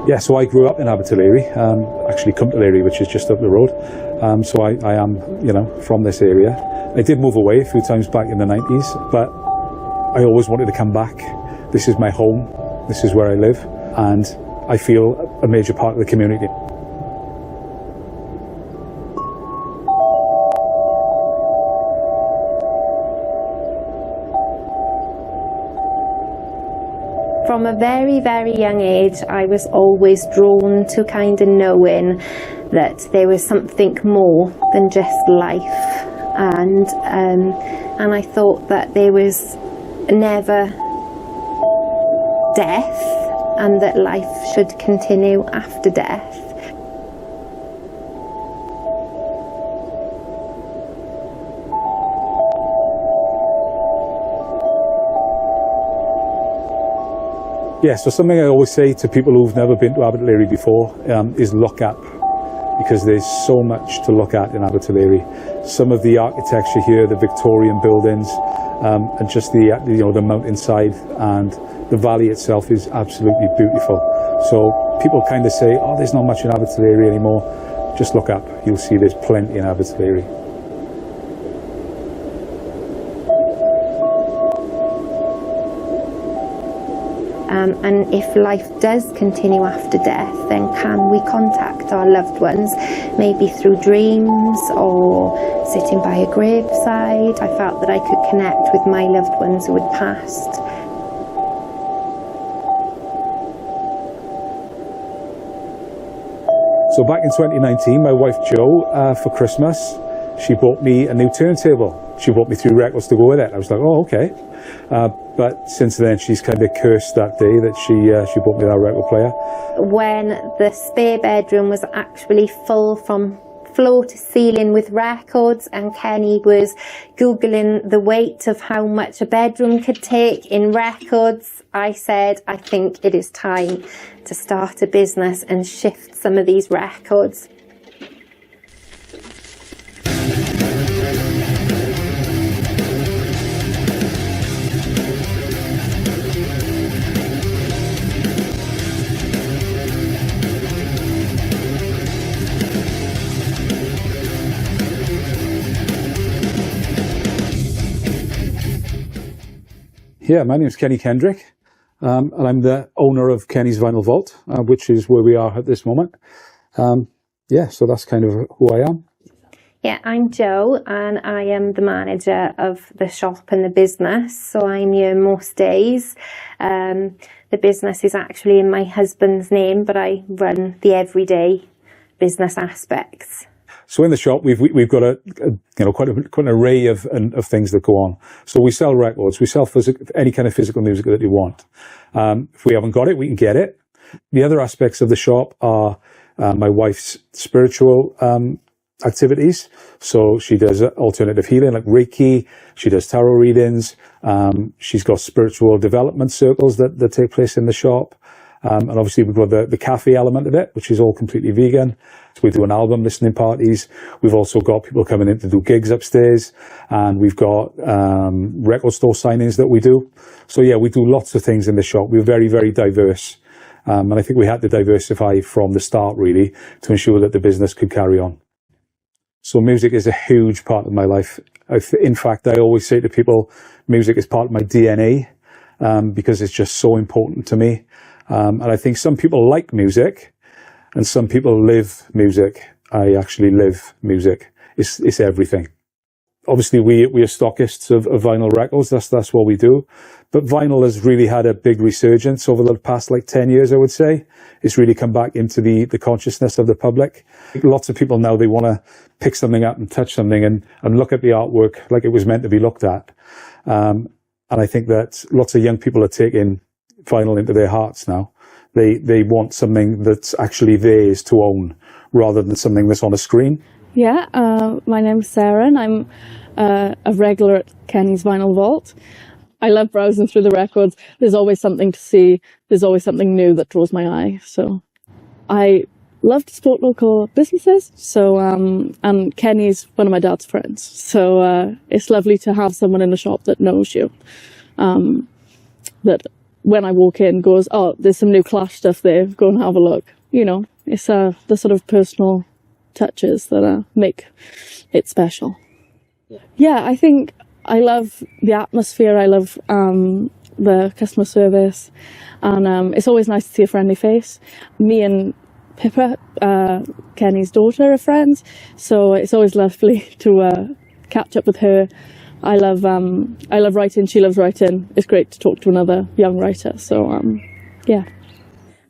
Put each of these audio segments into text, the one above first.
Yeah, so I grew up in Abertillery, actually Abertillery, which is just up the road. So I am, from this area. I did move away a few times back in the 90s, but I always wanted to come back. This is my home, this is where I live, and I feel a major part of the community. From a very, very young age, I was always drawn to kind of knowing that there was something more than just life, and I thought that there was never death, and that life should continue after death. Yeah, so something I always say to people who've never been to Abertillery before is look up, because there's so much to look at in Abertillery. Some of the architecture here, the Victorian buildings, and just the mountainside and the valley itself is absolutely beautiful. So people kind of say, oh, there's not much in Abertillery anymore. Just look up, you'll see there's plenty in Abertillery. And if life does continue after death, then can we contact our loved ones, maybe through dreams or sitting by a graveside? I felt that I could connect with my loved ones who had passed. So back in 2019, my wife Jo, for Christmas, she bought me a new turntable. She bought me 3 records to go with it. I was like, oh, okay. But since then, she's kind of cursed that day that she bought me that record player. When the spare bedroom was actually full from floor to ceiling with records, and Kenny was Googling the weight of how much a bedroom could take in records, I said, I think it is time to start a business and shift some of these records. Yeah, my name is Kenny Kendrick, and I'm the owner of Kenny's Vinyl Vault, which is where we are at this moment. Yeah, so that's kind of who I am. Yeah, I'm Jo, and I am the manager of the shop and the business, so I'm here most days. The business is actually in my husband's name, but I run the everyday business aspects. So in the shop, we've got quite an array of things that go on. So we sell records, we sell any kind of physical music that you want. If we haven't got it, we can get it. The other aspects of the shop are my wife's spiritual activities. So she does alternative healing like Reiki. She does tarot readings. She's got spiritual development circles that take place in the shop. And obviously we've got the cafe element of it, which is all completely vegan. So we do an album listening parties. We've also got people coming in to do gigs upstairs, and we've got record store signings that we do. So yeah, we do lots of things in the shop. We're very, very diverse. And I think we had to diversify from the start, really, to ensure that the business could carry on. So music is a huge part of my life. In fact, I always say to people, music is part of my DNA, because it's just so important to me. And I think some people like music and some people live music. I actually live music. It's everything. Obviously, we are stockists of vinyl records. That's what we do. But vinyl has really had a big resurgence over the past 10 years, I would say. It's really come back into the consciousness of the public. Lots of people now, they want to pick something up and touch something and look at the artwork like it was meant to be looked at. And I think that lots of young people are taking vinyl into their hearts now. They want something that's actually theirs to own rather than something that's on a screen. Yeah, my name's Sarah, and I'm a regular at Kenny's Vinyl Vault. I love browsing through the records. There's always something to see. There's always something new that draws my eye. So I love to support local businesses. So and Kenny's one of my dad's friends. So it's lovely to have someone in the shop that knows you, that when I walk in goes, oh, there's some new Clash stuff there, go and have a look. You know, it's the sort of personal touches that make it special. Yeah, I think I love the atmosphere, I love the customer service, and it's always nice to see a friendly face. Me and Pippa, Kenny's daughter, are friends, so it's always lovely to catch up with her. I love writing, she loves writing. It's great to talk to another young writer, so yeah.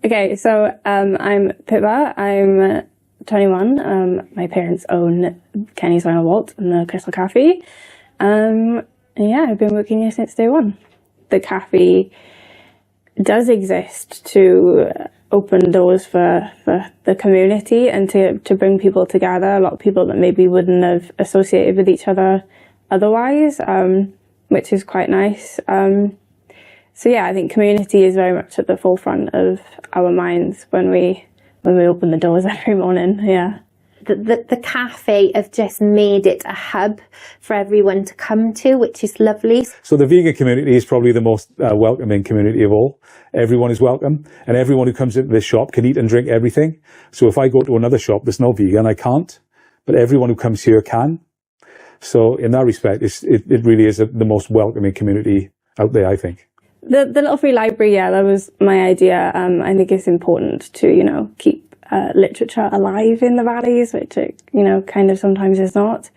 Okay, so I'm Pippa, I'm 21. My parents own Kenny's Vinyl Vault and the Crystal Cafe. And yeah, I've been working here since day one. The cafe does exist to open doors for the community and to bring people together, a lot of people that maybe wouldn't have associated with each other otherwise, which is quite nice. So yeah, I think community is very much at the forefront of our minds when we open the doors every morning, yeah. The cafe have just made it a hub for everyone to come to, which is lovely. So the vegan community is probably the most welcoming community of all. Everyone is welcome, and everyone who comes into this shop can eat and drink everything. So if I go to another shop that's not vegan, I can't, but everyone who comes here can. So in that respect, it really is the most welcoming community out there, I think. The little free library, yeah, that was my idea. I think it's important to, you know, keep literature alive in the valleys, which it, you know, kind of sometimes is not.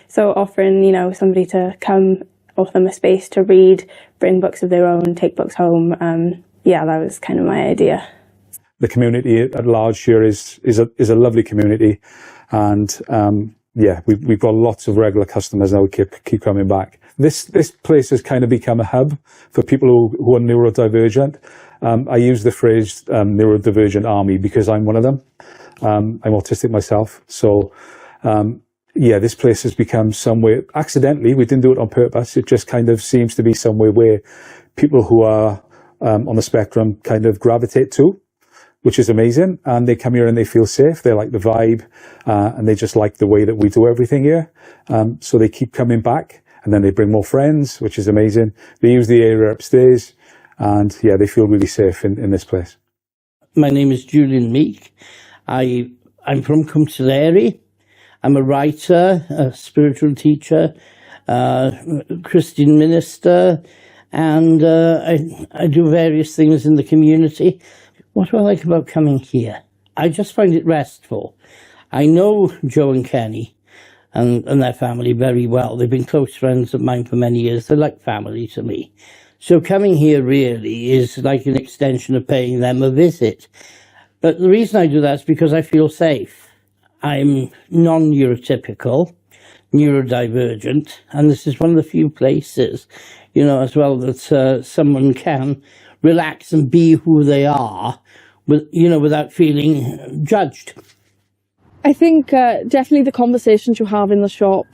So offering, you know, somebody to come, offer them a space to read, bring books of their own, take books home. Yeah, that was kind of my idea. The community at large here is a lovely community, and yeah, we've got lots of regular customers now who keep coming back. This place has kind of become a hub for people who are neurodivergent. I use the phrase neurodivergent army because I'm one of them. I'm autistic myself. So, yeah, this place has become somewhere, accidentally, we didn't do it on purpose. It just kind of seems to be somewhere where people who are on the spectrum kind of gravitate to, which is amazing. And they come here and they feel safe. They like the vibe, and they just like the way that we do everything here. So they keep coming back, and then they bring more friends, which is amazing. They use the area upstairs, and yeah, they feel really safe in this place. My name is Julian Meek. I'm from Abertillery. I'm a writer, a spiritual teacher, Christian minister, and I do various things in the community. What do I like about coming here? I just find it restful. I know Joe and Kenny and their family very well. They've been close friends of mine for many years. They're like family to me. So coming here really is like an extension of paying them a visit. But the reason I do that is because I feel safe. I'm non-neurotypical, neurodivergent, and this is one of the few places, you know, as well that someone can relax and be who they are, without feeling judged. I think definitely the conversations you have in the shop,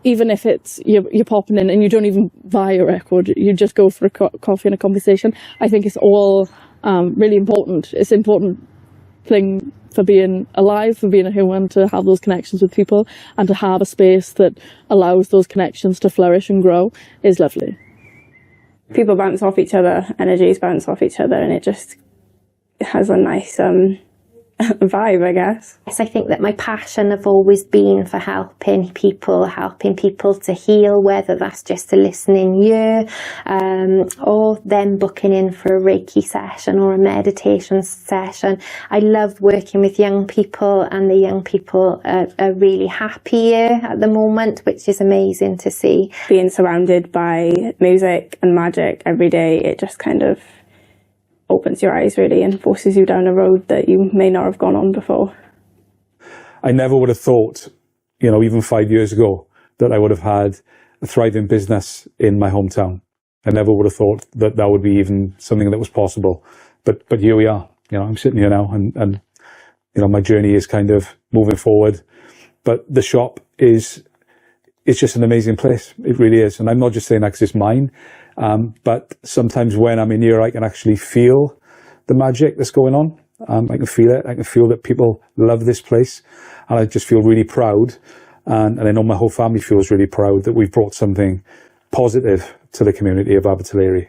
even if it's you're popping in and you don't even buy a record, you just go for a coffee and a conversation. I think it's all really important. It's an important thing for being alive, for being a human, to have those connections with people and to have a space that allows those connections to flourish and grow is lovely. People bounce off each other, energies bounce off each other, and it just has a nice vibe, I guess. Yes, I think that my passion have always been for helping people to heal, whether that's just a listening ear, or them booking in for a Reiki session or a meditation session. I love working with young people, and the young people are really happy here at the moment, which is amazing to see. Being surrounded by music and magic every day, it just kind of opens your eyes really and forces you down a road that you may not have gone on before. I never would have thought, even 5 years ago, that I would have had a thriving business in my hometown. I never would have thought that would be even something that was possible. But here we are. I'm sitting here now, and my journey is kind of moving forward. But the shop it's just an amazing place. It really is. And I'm not just saying that 'cause it's mine. But sometimes when I'm in here, I can actually feel the magic that's going on. I can feel it. I can feel that people love this place. And I just feel really proud. And I know my whole family feels really proud that we've brought something positive to the community of Abertillery.